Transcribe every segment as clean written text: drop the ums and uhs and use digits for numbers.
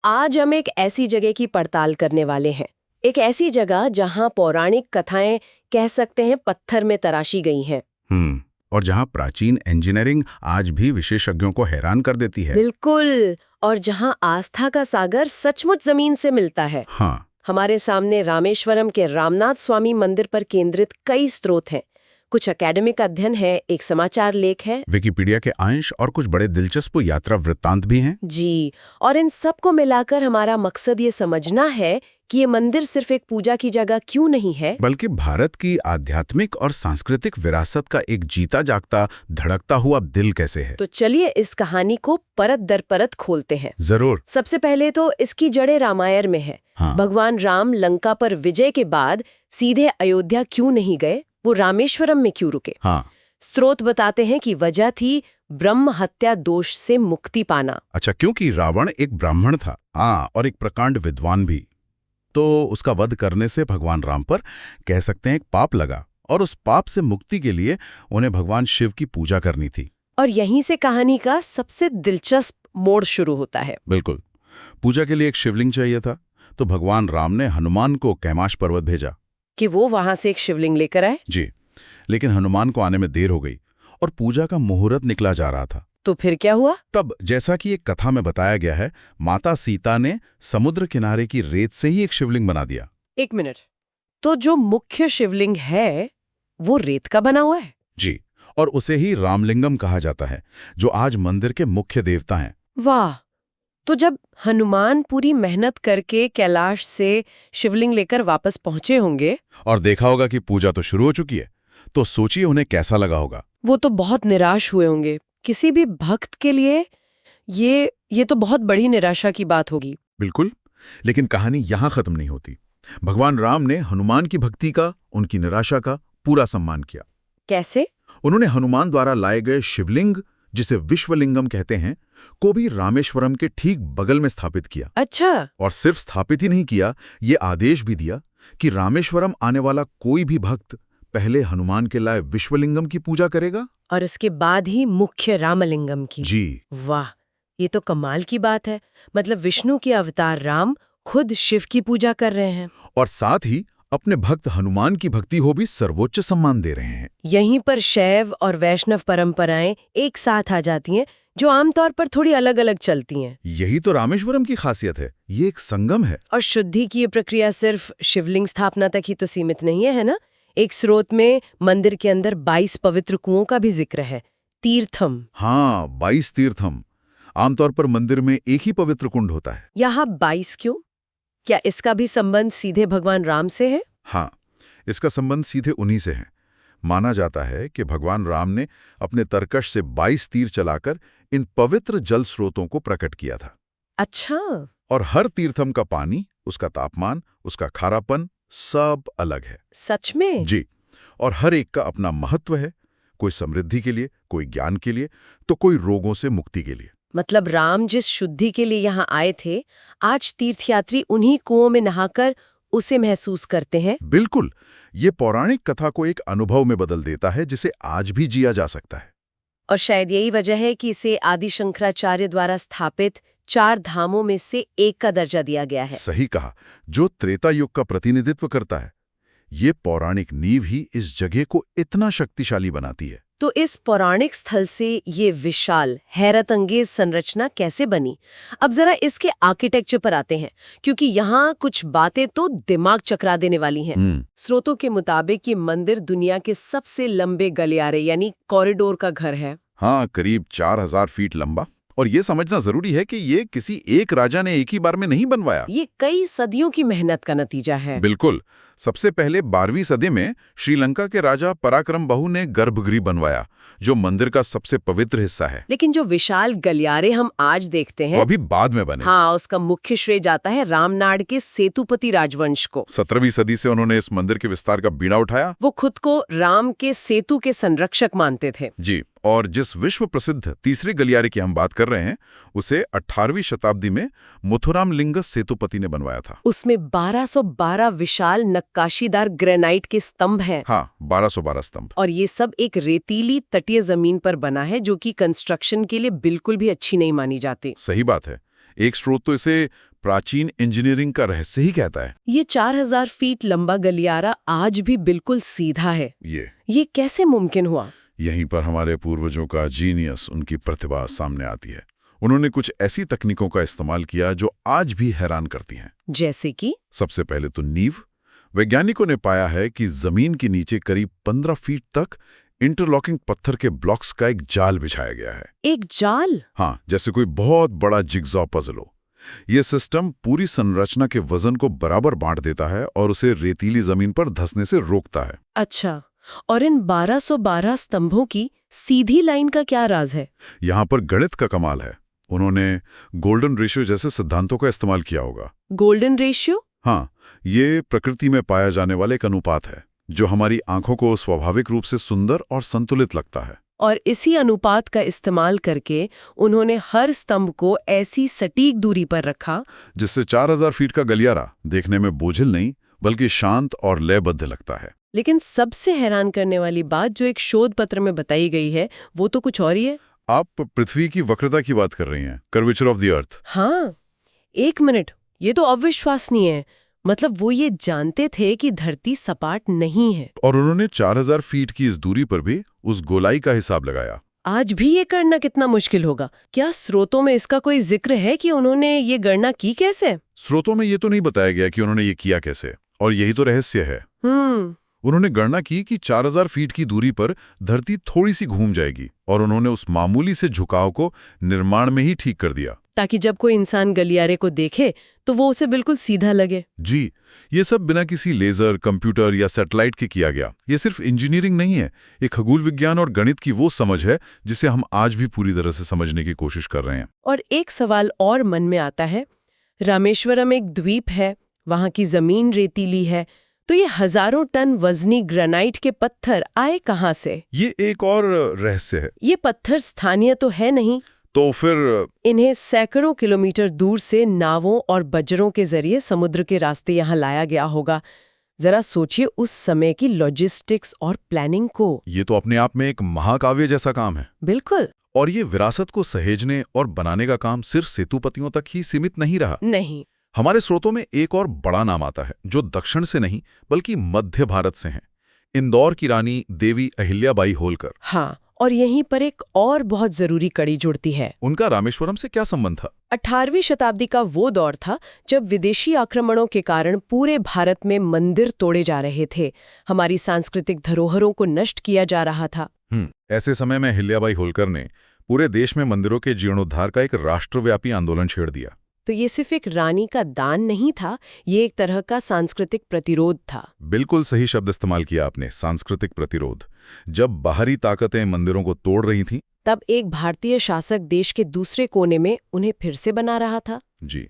आज हम एक ऐसी जगह की पड़ताल करने वाले हैं। एक ऐसी जगह जहां पौराणिक कथाएं कह सकते हैं पत्थर में तराशी गई हैं। और जहाँ प्राचीन इंजीनियरिंग आज भी विशेषज्ञों को हैरान कर देती है। बिल्कुल। और जहां आस्था का सागर सचमुच जमीन से मिलता है। हाँ। हमारे सामने रामेश्वरम के रामनाथ स्वामी मंदिर पर केंद्रित कई स्रोत हैं। कुछ एकेडमिक अध्ययन है, एक समाचार लेख है, विकिपीडिया के अंश और कुछ बड़े दिलचस्प यात्रा वृत्तांत भी हैं। जी। और इन सबको मिलाकर हमारा मकसद ये समझना है कि ये मंदिर सिर्फ एक पूजा की जगह क्यों नहीं है, बल्कि भारत की आध्यात्मिक और सांस्कृतिक विरासत का एक जीता जागता धड़कता हुआ दिल कैसे है। तो चलिए इस कहानी को परत दर परत खोलते हैं। जरूर। सबसे पहले तो इसकी जड़ें रामायण में है। हाँ। भगवान राम लंका पर विजय के बाद सीधे अयोध्या क्यों नहीं गए, वो रामेश्वरम में क्यों रुके? हाँ। स्रोत बताते हैं कि वजह थी ब्रह्म हत्या दोष से मुक्ति पाना। अच्छा, क्योंकि रावण एक ब्राह्मण था, हाँ, और एक प्रकांड विद्वान भी। तो उसका वध करने से भगवान राम पर कह सकते हैं एक पाप लगा, और उस पाप से मुक्ति के लिए उन्हें भगवान शिव की पूजा करनी थी। और यहीं से कहानी का सबसे दिलचस्प मोड़ शुरू होता है। बिल्कुल। पूजा के लिए एक शिवलिंग चाहिए था, तो भगवान राम ने हनुमान को कैलाश पर्वत भेजा कि वो वहां से एक शिवलिंग लेकर आए। जी। लेकिन हनुमान को आने में देर हो गई और पूजा का मुहूर्त निकला जा रहा था। तो फिर क्या हुआ? तब, जैसा कि एक कथा में बताया गया है, माता सीता ने समुद्र किनारे की रेत से ही एक शिवलिंग बना दिया। एक मिनट, तो जो मुख्य शिवलिंग है वो रेत का बना हुआ है? जी, और उसे ही रामलिंगम कहा जाता है, जो आज मंदिर के मुख्य देवता हैं। वाह! तो जब हनुमान पूरी मेहनत करके कैलाश से शिवलिंग लेकर वापस पहुंचे होंगे और देखा होगा कि पूजा तो शुरू हो चुकी है, तो सोचिए उन्हें कैसा लगा होगा। वो तो बहुत निराश हुए होंगे। किसी भी भक्त के लिए ये तो बहुत बड़ी निराशा की बात होगी। बिल्कुल। लेकिन कहानी यहाँ खत्म नहीं होती। भगवान राम ने हनुमान की भक्ति का, उनकी निराशा का पूरा सम्मान किया। कैसे? उन्होंने हनुमान द्वारा लाए गए शिवलिंग, जिसे विश्वलिंगम कहते हैं, को भी रामेश्वरम के ठीक बगल में स्थापित किया। अच्छा। और सिर्फ स्थापित ही नहीं किया, ये आदेश भी दिया कि रामेश्वरम आने वाला कोई भी भक्त पहले हनुमान के लाए विश्वलिंगम की पूजा करेगा और उसके बाद ही मुख्य रामलिंगम की। जी। वाह, ये तो कमाल की बात है। मतलब विष्णु के अवतार राम खुद शिव की पूजा कर रहे हैं और साथ ही अपने भक्त हनुमान की भक्ति हो भी सर्वोच्च सम्मान दे रहे हैं। यहीं पर शैव और वैष्णव परंपराएं एक साथ आ जाती हैं, जो आमतौर पर थोड़ी अलग अलग चलती हैं। यही तो रामेश्वरम की खासियत है, ये एक संगम है। और शुद्धि की ये प्रक्रिया सिर्फ शिवलिंग स्थापना तक ही तो सीमित नहीं है ना? एक स्रोत में मंदिर के अंदर 22 पवित्र कुओं का भी जिक्र है, तीर्थम। हाँ, 22 तीर्थम। आमतौर पर मंदिर में एक ही पवित्र कुंड होता है। यहाँ 22 क्यों? क्या इसका भी संबंध सीधे भगवान राम से है? हाँ, इसका संबंध सीधे उन्हीं से है। माना जाता है कि भगवान राम ने अपने तरकश से 22 तीर चलाकर इन पवित्र जल स्रोतों को प्रकट किया था। अच्छा। और हर तीर्थम का पानी, उसका तापमान, उसका खारापन सब अलग है। सच में? जी। और हर एक का अपना महत्व है, कोई समृद्धि के लिए, कोई ज्ञान के लिए, तो कोई रोगों से मुक्ति के लिए। मतलब राम जिस शुद्धि के लिए यहाँ आए थे, आज तीर्थयात्री उन्हीं कुओं में नहाकर उसे महसूस करते हैं। बिल्कुल। ये पौराणिक कथा को एक अनुभव में बदल देता है, जिसे आज भी जिया जा सकता है। और शायद यही वजह है कि इसे आदि शंकराचार्य द्वारा स्थापित 4 धामों में से एक का दर्जा दिया गया है। सही कहा, जो त्रेता युग का प्रतिनिधित्व करता है। ये पौराणिक नींव ही इस जगह को इतना शक्तिशाली बनाती है। तो इस पौराणिक स्थल से ये विशाल हैरतअंगेज संरचना कैसे बनी? अब जरा इसके आर्किटेक्चर पर आते हैं, क्योंकि यहाँ कुछ बातें तो दिमाग चकरा देने वाली हैं। स्रोतों के मुताबिक ये मंदिर दुनिया के सबसे लंबे गलियारे यानी कॉरिडोर का घर है। हाँ, करीब 4000 फीट लंबा। और ये समझना जरूरी है कि ये किसी एक राजा ने एक ही बार में नहीं बनवाया। ये कई सदियों की मेहनत का नतीजा है। बिल्कुल। सबसे पहले 12वीं सदी में श्रीलंका के राजा पराक्रम बहु ने गर्भगृह बनवाया, जो मंदिर का सबसे पवित्र हिस्सा है। लेकिन जो विशाल गलियारे हम आज देखते हैं, वो अभी बाद में बने। हाँ, उसका मुख्य श्रेय जाता है रामनाड़ के सेतुपति राजवंश को। 17वीं सदी से उन्होंने इस मंदिर के विस्तार का बीड़ा उठाया। वो खुद को राम के सेतु के संरक्षक मानते थे। जी। और जिस विश्व प्रसिद्ध तीसरे गलियारे की हम बात कर रहे हैं, उसे 18वीं शताब्दी में मुथुराम लिंगस सेतुपति ने बनवाया था। उसमें 1212 विशाल नक्काशीदार ग्रेनाइट के स्तंभ हैं। हाँ, 1212 स्तंभ। और ये सब एक रेतीली तटीय जमीन पर बना है, जो कि कंस्ट्रक्शन के लिए बिल्कुल भी अच्छी नहीं मानी जाती। सही बात है। एक स्रोत तो इसे प्राचीन इंजीनियरिंग का रहस्य ही कहता है। ये 4000 फीट लंबा गलियारा आज भी बिल्कुल सीधा है। ये कैसे मुमकिन हुआ? यहीं पर हमारे पूर्वजों का जीनियस, उनकी प्रतिभा सामने आती है। उन्होंने कुछ ऐसी तकनीकों का इस्तेमाल किया जो आज भी हैरान करती हैं। जैसे कि? सबसे पहले तो नींव। वैज्ञानिकों ने पाया है कि जमीन के नीचे करीब 15 फीट तक इंटरलॉकिंग पत्थर के ब्लॉक्स का एक जाल बिछाया गया है। एक जाल? हाँ, जैसे कोई बहुत बड़ा जिगजॉ पजल हो। यह सिस्टम पूरी संरचना के वजन को बराबर बांट देता है और उसे रेतीली जमीन पर धंसने से रोकता है। अच्छा, और इन 1212 स्तंभों की सीधी लाइन का क्या राज है? यहाँ पर गणित का कमाल है। उन्होंने गोल्डन रेशियो जैसे सिद्धांतों का इस्तेमाल किया होगा। Golden ratio? हाँ, ये प्रकृति में पाया जाने वाला एक अनुपात है जो हमारी आंखों को स्वाभाविक रूप से सुंदर और संतुलित लगता है। और इसी अनुपात का इस्तेमाल करके उन्होंने हर स्तंभ को ऐसी सटीक दूरी पर रखा जिससे 4000 फीट का गलियारा देखने में बोझिल नहीं बल्कि शांत और लयबद्ध लगता है। लेकिन सबसे हैरान करने वाली बात जो एक शोध पत्र में बताई गई है वो तो कुछ और ही है। आप पृथ्वी की वक्रता की बात कर रही हैं, कर्वेचर ऑफ द अर्थ। हाँ, एक मिनट, ये तो अविश्वसनीय है। मतलब वो ये जानते थे कि धरती सपाट नहीं है और उन्होंने 4000 फीट की इस दूरी पर भी उस गोलाई का हिसाब लगाया। आज भी ये करना कितना मुश्किल होगा। क्या स्रोतों में इसका कोई जिक्र है कि उन्होंने ये गणना की कैसे? स्रोतों में ये तो नहीं बताया गया कि उन्होंने ये किया कैसे, और यही तो रहस्य है। उन्होंने गणना की कि 4000 फीट की दूरी पर धरती थोड़ी सी घूम जाएगी और उन्होंने उस मामूली से झुकाव को निर्माण में ही ठीक कर दिया ताकि जब कोई इंसान गलियारे को देखे तो वो उसे बिल्कुल सीधा लगे। जी, ये सब बिना किसी लेजर, कंप्यूटर या सैटेलाइट के किया गया। ये सिर्फ इंजीनियरिंग नहीं है, एक खगोल विज्ञान और गणित की वो समझ है जिसे हम आज भी पूरी तरह से समझने की कोशिश कर रहे हैं। और एक सवाल और मन में आता है, रामेश्वरम एक द्वीप है, वहां की जमीन रेतीली है, तो ये हजारों टन वजनी ग्रेनाइट के पत्थर आए कहां से? ये एक और रहस्य है। ये पत्थर स्थानीय तो है नहीं, तो फिर इन्हें सैकड़ों किलोमीटर दूर से नावों और बजरों के जरिए समुद्र के रास्ते यहाँ लाया गया होगा। जरा सोचिए उस समय की लॉजिस्टिक्स और प्लानिंग को। ये तो अपने आप में एक महाकाव्य जैसा काम है। बिल्कुल। और ये विरासत को सहेजने और बनाने का काम सिर्फ सेतुपतियों तक ही सीमित नहीं रहा। नहीं, हमारे स्रोतों में एक और बड़ा नाम आता है जो दक्षिण से नहीं बल्कि मध्य भारत से हैं। इंदौर की रानी देवी अहिल्याबाई होलकर। हाँ, और यहीं पर एक और बहुत जरूरी कड़ी जुड़ती है। उनका रामेश्वरम से क्या संबंध था? 18वीं शताब्दी का वो दौर था जब विदेशी आक्रमणों के कारण पूरे भारत में मंदिर तोड़े जा रहे थे, हमारी सांस्कृतिक धरोहरों को नष्ट किया जा रहा था। ऐसे समय में अहिल्याबाई होलकर ने पूरे देश में मंदिरों के जीर्णोद्धार का एक राष्ट्रव्यापी आंदोलन छेड़ दिया। तो ये सिर्फ एक रानी का दान नहीं था, ये एक तरह का सांस्कृतिक प्रतिरोध था। बिल्कुल सही शब्द इस्तेमाल किया आपने, सांस्कृतिक प्रतिरोध। जब बाहरी ताकतें मंदिरों को तोड़ रही थीं, तब एक भारतीय शासक देश के दूसरे कोने में उन्हें फिर से बना रहा था। जी,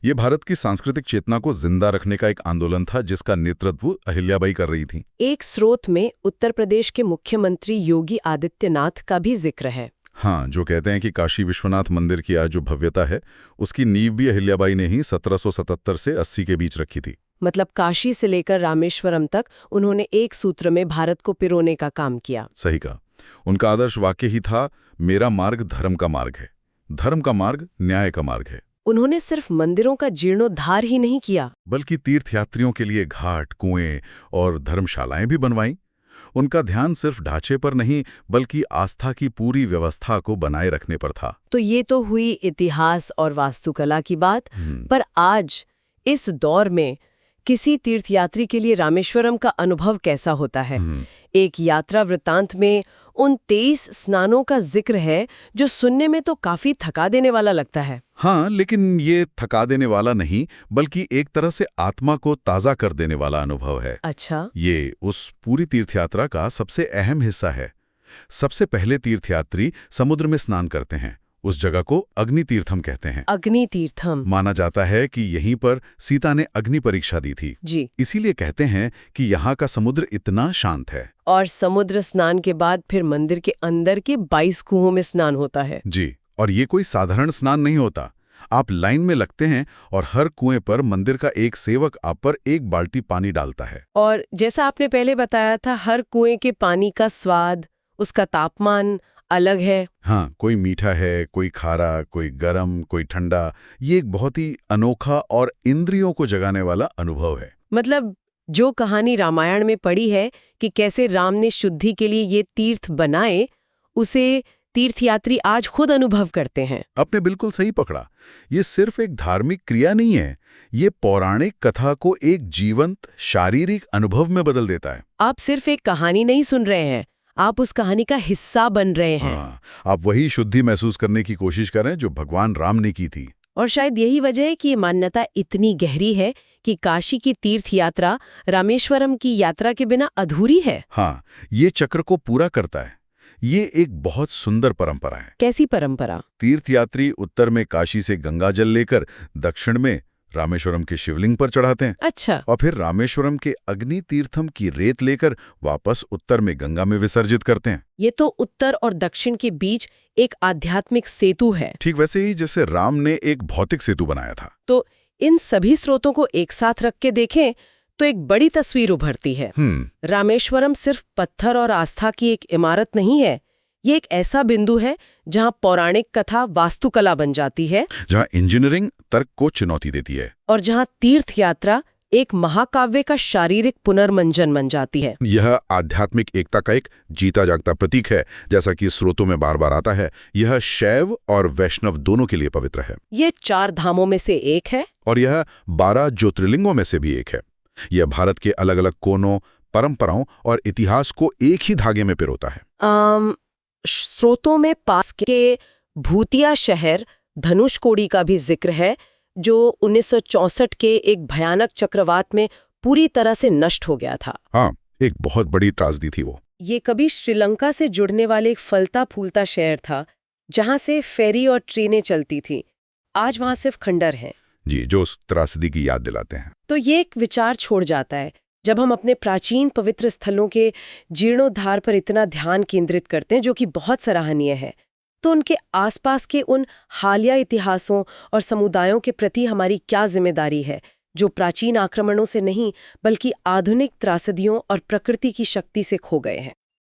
ये भारत की सांस्कृतिक चेतना को जिंदा रखने का एक आंदोलन था जिसका नेतृत्व अहिल्याबाई कर रही थी। एक स्रोत में उत्तर प्रदेश के मुख्यमंत्री योगी आदित्यनाथ का भी जिक्र है। हाँ, जो कहते हैं कि काशी विश्वनाथ मंदिर की आज जो भव्यता है उसकी नींव भी अहिल्याबाई ने ही 1777 से 80 के बीच रखी थी। मतलब काशी से लेकर रामेश्वरम तक उन्होंने एक सूत्र में भारत को पिरोने का काम किया। सही कहा। उनका आदर्श वाक्य ही था, मेरा मार्ग धर्म का मार्ग है, धर्म का मार्ग न्याय का मार्ग है। उन्होंने सिर्फ मंदिरों का जीर्णोद्धार ही नहीं किया बल्कि तीर्थयात्रियों के लिए घाट, कुएं और धर्मशालाएं भी बनवाईं। उनका ध्यान सिर्फ ढांचे पर नहीं बल्कि आस्था की पूरी व्यवस्था को बनाए रखने पर था। तो ये तो हुई इतिहास और वास्तुकला की बात, पर आज इस दौर में किसी तीर्थयात्री के लिए रामेश्वरम का अनुभव कैसा होता है? एक यात्रा वृत्तांत में उन 23 स्नानों का जिक्र है जो सुनने में तो काफी थका देने वाला लगता है। हाँ, लेकिन ये थका देने वाला नहीं बल्कि एक तरह से आत्मा को ताज़ा कर देने वाला अनुभव है। अच्छा। ये उस पूरी तीर्थयात्रा का सबसे अहम हिस्सा है। सबसे पहले तीर्थयात्री समुद्र में स्नान करते हैं। उस जगह को अग्नि तीर्थम कहते हैं। अग्नि तीर्थम। माना जाता है कि यहीं पर सीता ने अग्नि परीक्षा दी थी। जी। इसीलिए कहते हैं कि यहाँ का समुद्र इतना शांत है। और समुद्र स्नान के बाद फिर मंदिर के अंदर के 22 कुओं में स्नान होता है। जी, और ये कोई साधारण स्नान नहीं होता। आप लाइन में लगते हैं और हर कुएं पर मंदिर का एक सेवक आप पर 1 बाल्टी पानी डालता है। और जैसा आपने पहले बताया था, हर कुएं के पानी का स्वाद, उसका तापमान अलग है। हाँ, कोई मीठा है, कोई खारा, कोई गरम, कोई ठंडा। ये एक बहुत ही अनोखा और इंद्रियों को जगाने वाला अनुभव है। मतलब जो कहानी रामायण में पड़ी है कि कैसे राम ने शुद्धि के लिए ये तीर्थ बनाए, उसे तीर्थयात्री आज खुद अनुभव करते हैं। आपने बिल्कुल सही पकड़ा। ये सिर्फ एक धार्मिक क्रिया नहीं है, ये पौराणिक कथा को एक जीवंत शारीरिक अनुभव में बदल देता है। आप सिर्फ एक कहानी नहीं सुन रहे हैं, आप उस कहानी का हिस्सा बन रहे हैं। हाँ, आप वही शुद्धि महसूस करने की कोशिश करें जो भगवान राम ने की थी। और शायद यही वजह है कि ये मान्यता इतनी गहरी है कि काशी की तीर्थ यात्रा रामेश्वरम की यात्रा के बिना अधूरी है। हाँ, ये चक्र को पूरा करता है। ये एक बहुत सुंदर परंपरा है। कैसी परंपरा? तीर्थयात्री उत्तर में काशी से गंगा जल लेकर दक्षिण में रामेश्वरम के शिवलिंग पर चढ़ाते हैं। अच्छा। और फिर रामेश्वरम के अग्नि तीर्थम की रेत लेकर वापस उत्तर में गंगा में विसर्जित करते हैं। ये तो उत्तर और दक्षिण के बीच एक आध्यात्मिक सेतु है। ठीक वैसे ही जैसे राम ने एक भौतिक सेतु बनाया था। तो इन सभी स्रोतों को एक साथ रख के देखें तो एक बड़ी तस्वीर उभरती है। रामेश्वरम सिर्फ पत्थर और आस्था की एक इमारत नहीं है, ये एक ऐसा बिंदु है जहां पौराणिक कथा वास्तुकला बन जाती है, जहां इंजीनियरिंग तर्क को चुनौती देती है, और जहां तीर्थ यात्रा एक महाकाव्य का शारीरिक पुनर्मंजन बन जाती है। यह आध्यात्मिक एकता का एक जीता जागता प्रतीक है, जैसा कि स्रोतों में बार बार आता है। यह शैव और वैष्णव दोनों के लिए पवित्र है। ये 4 धामों में से एक है और यह 12 ज्योतिर्लिंगों में से भी एक है। यह भारत के अलग अलग कोनों, परंपराओं और इतिहास को एक ही धागे में पिरोता है। स्रोतों में पास के भूतिया शहर धनुषकोडी का भी जिक्र है, जो 1964 के एक भयानक चक्रवात में पूरी तरह से नष्ट हो गया था। हाँ, एक बहुत बड़ी त्रासदी थी वो। ये कभी श्रीलंका से जुड़ने वाले एक फलता फूलता शहर था, जहां से फेरी और ट्रेनें चलती थी। आज वहां सिर्फ खंडर हैं। जी, जो उस त्रासदी की याद दिलाते हैं। तो ये एक विचार छोड़ जाता है, जब हम अपने प्राचीन पवित्र स्थलों के जीर्णोद्धार पर इतना ध्यान केंद्रित करते हैं, जो कि बहुत सराहनीय है, तो उनके आसपास के उन हालिया इतिहासों और समुदायों के प्रति हमारी क्या जिम्मेदारी है, जो प्राचीन आक्रमणों से नहीं बल्कि आधुनिक त्रासदियों और प्रकृति की शक्ति से खो गए हैं।